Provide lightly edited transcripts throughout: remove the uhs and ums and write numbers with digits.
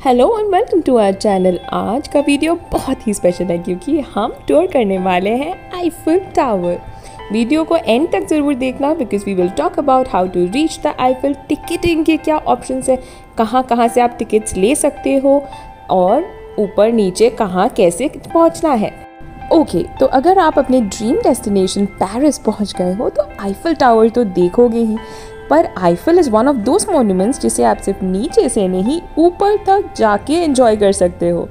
Hello and welcome to our channel. आज का video बहुत ही स्पेशल है क्योंकि हम टूर करने वाले हैं आईफिल टावर। वीडियो को एंड तक ज़रूर देखना because we will talk about how to reach the Eiffel, ticketing के क्या ऑप्शंस है, कहाँ कहाँ से आप टिकट्स ले सकते हो और ऊपर नीचे कहाँ कैसे पहुँचना है। ओके, तो अगर आप अपने ड्रीम डेस्टिनेशन पेरिस पहुँच गए हो तो आईफिल टावर तो देखोगे ही, पर Eiffel is one of those monuments जिसे आप सिर्फ नीचे से नहीं ऊपर तक जाके एंजॉय कर सकते हो।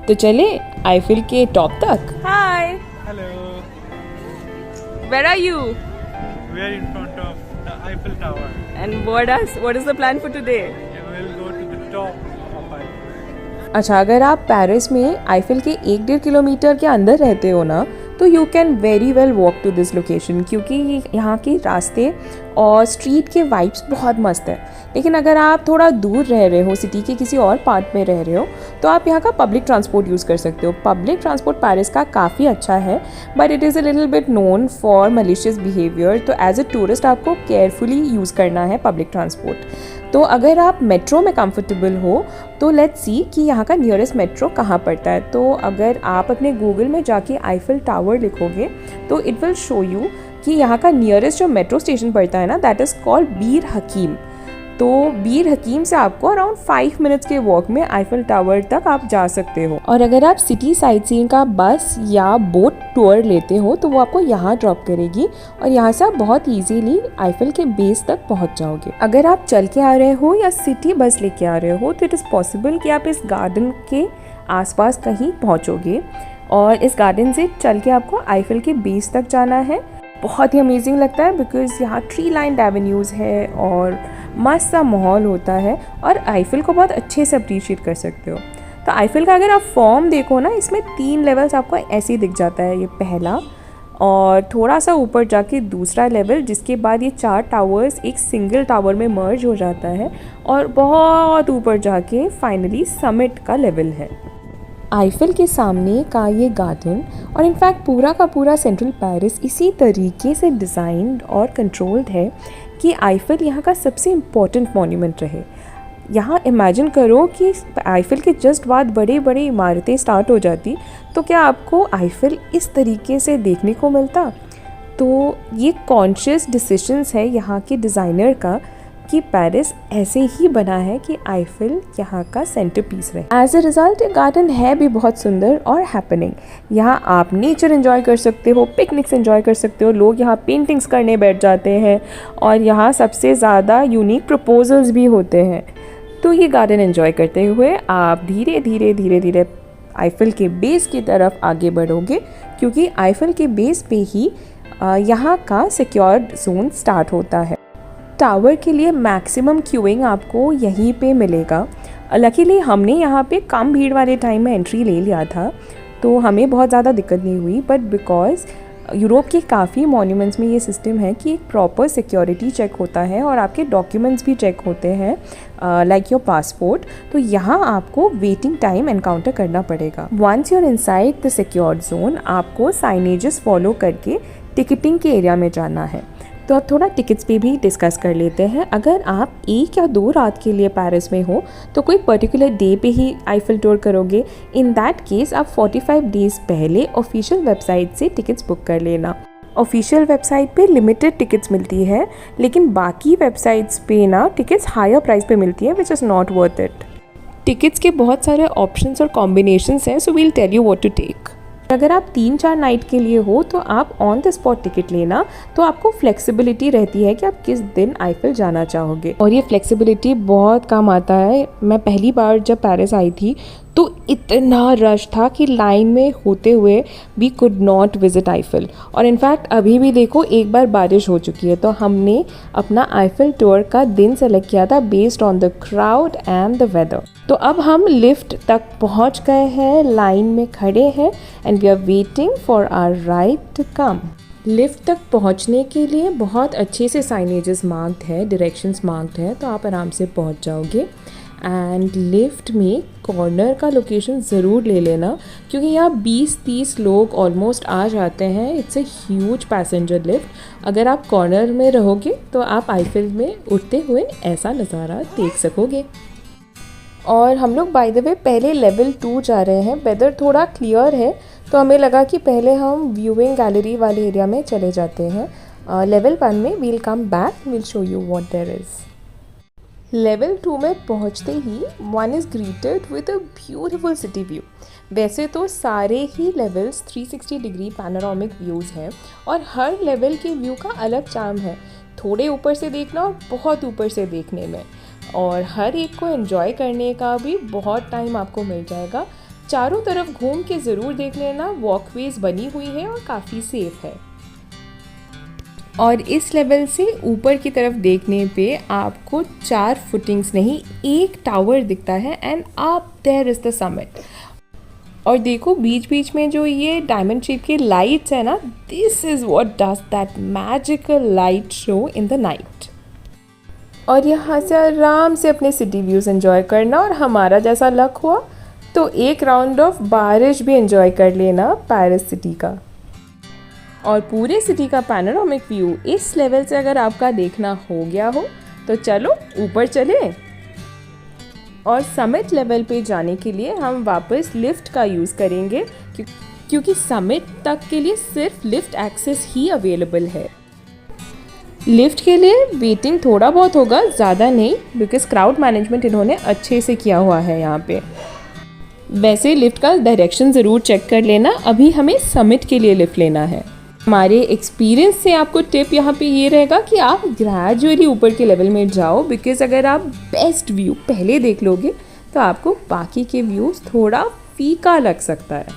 तो चले आईफिल के टॉप तक। Hi, Hello, where are you? we are in front of the Eiffel Tower. And what is the plan for today? We will go to the top of Eiffel. अच्छा, अगर आप पेरिस में Eiffel के 1-1.5 kilometre के अंदर रहते हो ना तो you can very well walk to this location क्योंकि यहाँ के रास्ते और स्ट्रीट के वाइब्स बहुत मस्त है। लेकिन अगर आप थोड़ा दूर रह रहे हो, सिटी के किसी और पार्ट में रह रहे हो, तो आप यहाँ का पब्लिक ट्रांसपोर्ट यूज़ कर सकते हो। पब्लिक ट्रांसपोर्ट पेरिस का काफ़ी अच्छा है but it is a little bit known for malicious behaviour, तो एज अ टूरिस्ट आपको केयरफुली यूज़ करना है पब्लिक ट्रांसपोर्ट। तो अगर आप मेट्रो में कंफर्टेबल हो तो लेट्स सी कि यहाँ का नियरेस्ट मेट्रो कहाँ पड़ता है। तो अगर आप अपने गूगल में जाके आईफिल टावर लिखोगे तो इट विल शो यू कि यहाँ का नियरेस्ट जो मेट्रो स्टेशन पड़ता है ना, दैट इज़ कॉल्ड बीर हकीम। तो बीर हकीम से आपको अराउंड 5 मिनट्स के वॉक में आईफिल टावर तक आप जा सकते हो। और अगर आप सिटी साइट सीइंग का बस या बोट टूर लेते हो तो वो आपको यहाँ ड्रॉप करेगी और यहाँ से आप बहुत इजीली आईफिल के बेस तक पहुँच जाओगे। अगर आप चल के आ रहे हो या सिटी बस लेके आ रहे हो तो इट इज़ पॉसिबल कि आप इस गार्डन के आसपास कहीं पहुँचोगे और इस गार्डन से चल के आपको आईफिल के बेस तक जाना है। बहुत ही अमेजिंग लगता है बिकॉज यहाँ ट्री लाइन्ड एवेन्यूज़ है और मस्त सा माहौल होता है और आईफिल को बहुत अच्छे से अप्रिशिएट कर सकते हो। तो आईफिल का अगर आप फॉर्म देखो ना, इसमें 3 लेवल्स आपको ऐसे ही दिख जाता है। ये पहला और थोड़ा सा ऊपर जाके दूसरा लेवल, जिसके बाद ये 4 टावर्स एक सिंगल टावर में मर्ज हो जाता है और बहुत ऊपर जाके फाइनली समिट का लेवल है। आईफिल के सामने का ये गार्डन और इनफैक्ट पूरा का पूरा सेंट्रल पेरिस इसी तरीके से डिज़ाइंड और कंट्रोल्ड है कि आईफिल यहाँ का सबसे इम्पॉर्टेंट मॉन्यूमेंट रहे। यहाँ इमेजिन करो कि आईफिल के जस्ट बाद बड़े बड़े इमारतें स्टार्ट हो जाती तो क्या आपको आईफिल इस तरीके से देखने को मिलता? तो ये कॉन्शियस डिसीजंस है यहाँ के डिज़ाइनर का कि पेरिस ऐसे ही बना है कि आईफिल यहाँ का सेंटर पीस रहे। एज अ रिज़ल्ट ये गार्डन है भी बहुत सुंदर और हैपनिंग। यहाँ आप नेचर एंजॉय कर सकते हो, पिकनिक्स एंजॉय कर सकते हो, लोग यहाँ पेंटिंग्स करने बैठ जाते हैं और यहाँ सबसे ज़्यादा यूनिक प्रपोजल्स भी होते हैं। तो ये गार्डन एंजॉय करते हुए आप धीरे धीरे आईफिल के बेस की तरफ आगे बढ़ोगे क्योंकि आईफिल के बेस पे ही यहाँ का सिक्योर्ड जोन स्टार्ट होता है। टावर के लिए मैक्सिमम क्यूइंग आपको यहीं पे मिलेगा। लकीली हमने यहाँ पे कम भीड़ वाले टाइम में एंट्री ले लिया था तो हमें बहुत ज़्यादा दिक्कत नहीं हुई, बट बिकॉज़ यूरोप के काफ़ी मॉन्यूमेंट्स में ये सिस्टम है कि एक प्रॉपर सिक्योरिटी चेक होता है और आपके डॉक्यूमेंट्स भी चेक होते हैं लाइक योर पासपोर्ट, तो यहाँ आपको वेटिंग टाइम एनकाउंटर करना पड़ेगा। Once you're inside the secured zone आपको साइनेजेस फॉलो करके टिकटिंग के एरिया में जाना है। तो अब थोड़ा टिकट्स पे भी डिस्कस कर लेते हैं। अगर आप 1 या 2 रात के लिए पेरिस में हो तो कोई पर्टिकुलर डे पे ही आईफिल टूर करोगे, इन दैट केस आप 45 डेज़ पहले ऑफिशियल वेबसाइट से टिकट्स बुक कर लेना। ऑफिशियल वेबसाइट पे लिमिटेड टिकट्स मिलती है लेकिन बाकी वेबसाइट्स पे ना टिकट्स हायर प्राइस पे मिलती है which is not worth it. Tickets के बहुत सारे ऑप्शंस और कॉम्बिनेशंस हैं, so we'll tell you what to take. अगर आप 3-4 नाइट के लिए हो तो आप ऑन द स्पॉट टिकट लेना, तो आपको फ्लेक्सिबिलिटी रहती है कि आप किस दिन आईफिल जाना चाहोगे और ये फ्लेक्सिबिलिटी बहुत काम आता है। मैं पहली बार जब पेरिस आई थी तो इतना रश था कि लाइन में होते हुए we could not visit Eiffel. और इनफैक्ट अभी भी देखो एक बार बारिश हो चुकी है तो हमने अपना आईफिल टूर का दिन सेलेक्ट किया था based on the crowd and the weather. तो अब हम लिफ्ट तक पहुंच गए हैं, लाइन में खड़े हैं and we are waiting for our ride to come. Lift तक पहुंचने के लिए बहुत अच्छे से साइनेजेस मार्क्ड है, डायरेक्शंस मार्क्ड है, तो आप आराम से पहुंच जाओगे। एंड लिफ्ट में कॉर्नर का लोकेशन ज़रूर ले लेना क्योंकि यहाँ 20-30 लोग ऑलमोस्ट आ जाते हैं। It's a huge passenger lift. अगर आप कॉर्नर में रहोगे तो आप आईफिल में उठते हुए ऐसा नज़ारा देख सकोगे। और हम लोग बाय द वे पहले लेवल 2 जा रहे हैं। वेदर थोड़ा क्लियर है तो हमें लगा कि पहले हम व्यूइंग गैलरी वाले एरिया में चले जाते हैं। लेवल 1 में we'll come back, we'll show you what there is. Level 2 में पहुंचते ही one is greeted with a beautiful city view. वैसे तो सारे ही लेवल्स 360 डिग्री पैनोरामिक व्यूज़ हैं और हर लेवल के व्यू का अलग चार्म है, थोड़े ऊपर से देखना और बहुत ऊपर से देखने में, और हर एक को एंजॉय करने का भी बहुत टाइम आपको मिल जाएगा। चारों तरफ घूम के ज़रूर देख लेना, वॉकवेज बनी हुई है और काफ़ी सेफ है। और इस लेवल से ऊपर की तरफ देखने पे आपको 4 फुटिंग्स नहीं, एक टावर दिखता है and up there is the summit. और देखो बीच बीच में जो ये डायमंड शेप की लाइट्स है ना, this is what does that magical light show in the night. और यहाँ से आराम से अपने सिटी व्यूज़ एंजॉय करना, और हमारा जैसा लक हुआ तो एक राउंड ऑफ बारिश भी एंजॉय कर लेना पेरिस सिटी का। और पूरे सिटी का पैनोरामिक व्यू इस लेवल से अगर आपका देखना हो गया हो तो चलो ऊपर चलें। और समिट लेवल पे जाने के लिए हम वापस लिफ्ट का यूज़ करेंगे क्योंकि समिट तक के लिए सिर्फ लिफ्ट एक्सेस ही अवेलेबल है। लिफ्ट के लिए वेटिंग थोड़ा बहुत होगा, ज़्यादा नहीं, बिकॉज क्राउड मैनेजमेंट इन्होंने अच्छे से किया हुआ है यहाँ पे। वैसे लिफ्ट का डायरेक्शन ज़रूर चेक कर लेना, अभी हमें समिट के लिए लिफ्ट लेना है। हमारे एक्सपीरियंस से आपको टिप यहाँ पे ये रहेगा कि आप ग्रेजुअली ऊपर के लेवल में जाओ, बिकॉज अगर आप बेस्ट व्यू पहले देख लोगे तो आपको बाकी के व्यूज़ थोड़ा फीका लग सकता है,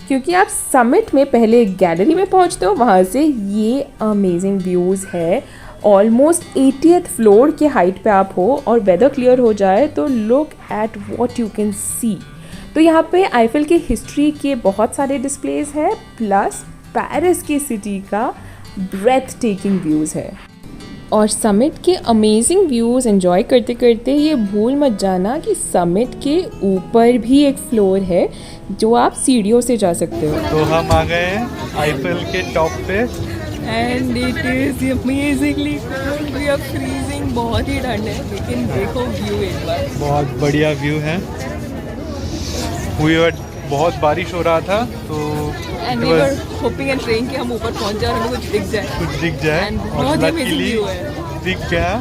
क्योंकि आप समिट में पहले गैलरी में पहुँचते हो, वहाँ से ये अमेजिंग व्यूज़ है। ऑलमोस्ट 80th फ्लोर के हाइट पे आप हो और वेदर क्लियर हो जाए तो look at what you can see. तो यहाँ पे आईफिल की हिस्ट्री के बहुत सारे डिस्प्लेज हैं, प्लस पेरिस की सिटी का ब्रेथ टेकिंग व्यूज़ है। और समिट के अमेजिंग व्यूज़ एंजॉय करते करते ये भूल मत जाना कि समिट के ऊपर भी एक फ्लोर है जो आप सीढ़ियों से जा सकते हो। तो हम आ गए हैं आईफिल के टॉप पे and it is amazingly cold, we are freezing, बहुत ही ठंड है, लेकिन देखो व्यू एक बार, बहुत बढ़िया व्यू है। बहुत बारिश हो रहा था तो and we were hoping and praying कि हम ऊपर पहुंच जाए और हमें कुछ दिख जाए and बहुत ही अमेजिंग व्यू है। दिख गया।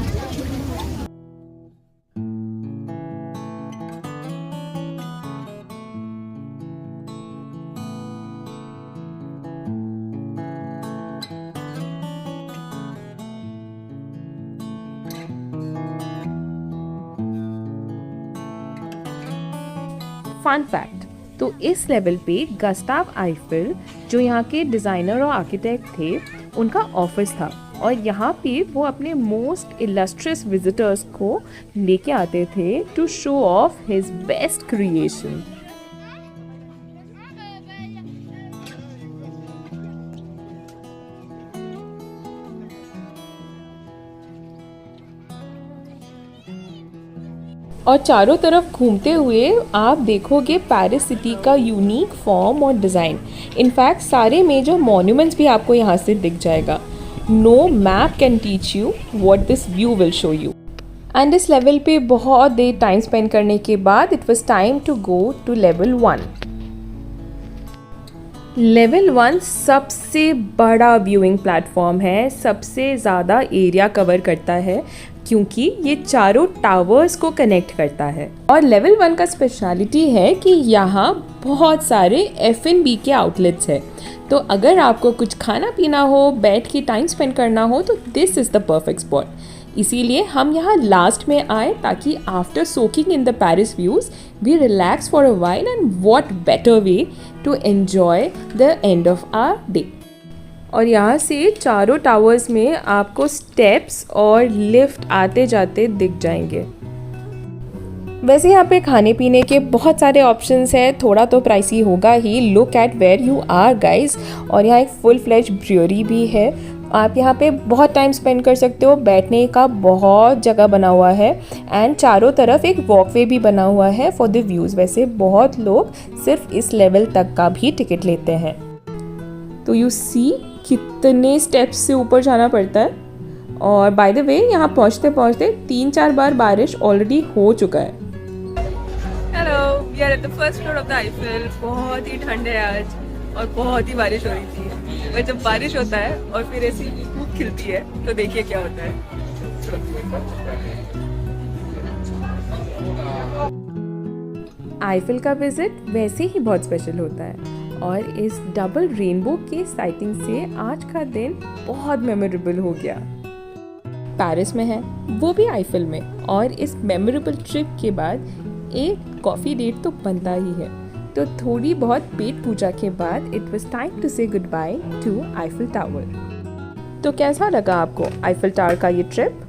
फन फैक्ट, तो इस लेवल पे गस्ताव आईफिल जो यहाँ के डिज़ाइनर और आर्किटेक्ट थे, उनका ऑफिस था, और यहाँ पे वो अपने मोस्ट इलस्ट्रियस विजिटर्स को लेके आते थे to show off his best creation. और चारों तरफ घूमते हुए आप देखोगे पेरिस सिटी का यूनिक फॉर्म और डिज़ाइन। इनफैक्ट सारे मेजर मॉन्यूमेंट्स भी आपको यहाँ से दिख जाएगा। No map can teach you what this view will show you. And इस लेवल पे बहुत देर टाइम स्पेंड करने के बाद it was time to go to level 1। Level 1 सबसे बड़ा व्यूइंग प्लेटफॉर्म है, सबसे ज़्यादा एरिया कवर करता है क्योंकि ये चारों टावर्स को कनेक्ट करता है। और लेवल 1 का स्पेशलिटी है कि यहाँ बहुत सारे F&B के आउटलेट्स हैं, तो अगर आपको कुछ खाना पीना हो, बैठ के टाइम स्पेंड करना हो, तो this is the perfect spot. इसीलिए हम यहाँ लास्ट में आए ताकि after soaking in the Paris views we relax for a while, and what better way to enjoy the end of our day. और यहाँ से चारों टावर्स में आपको स्टेप्स और लिफ्ट आते जाते दिख जाएंगे। वैसे यहाँ पे खाने पीने के बहुत सारे ऑप्शंस हैं, थोड़ा तो प्राइसी होगा ही। Look at where you are guys. और यहाँ एक फुल फ्लेज ब्रियरी भी है, आप यहाँ पे बहुत टाइम स्पेंड कर सकते हो, बैठने का बहुत जगह बना हुआ है, एंड चारों तरफ एक वॉकवे भी बना हुआ है फॉर द व्यूज़। वैसे बहुत लोग सिर्फ इस लेवल तक का भी टिकट लेते हैं। तो यू सी कितने स्टेप्स से ऊपर जाना पड़ता है। और बाय द वे यहाँ पहुँचते पहुँचते 3-4 बार बारिश ऑलरेडी हो चुका है। Are at the first floor of the Eiffel. बहुत ही ठंड है आज और बहुत ही बारिश हो रही थी। पर जब बारिश होता है और फिर ऐसी धूप खिलती है तो देखिए क्या होता है। आईफिल का विजिट वैसे ही बहुत स्पेशल होता है और इस डबल रेनबो के साइटिंग से आज का दिन बहुत मेमोरेबल हो गया। पेरिस में है, वो भी आईफिल में, और इस मेमोरेबल ट्रिप के बाद एक कॉफ़ी डेट तो बनता ही है। तो थोड़ी बहुत पेट पूजा के बाद इट वाज टाइम टू से good by two Eiffel tower. तो कैसा लगा आपको आईफिल टावर का ये trip?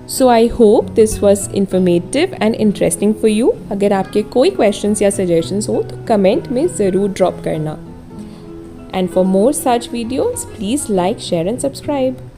So I hope this was informative and interesting for you. अगर आपके कोई क्वेश्चंस या सजेशंस हो तो कमेंट में ज़रूर ड्रॉप करना। And for more such videos please like, share and subscribe.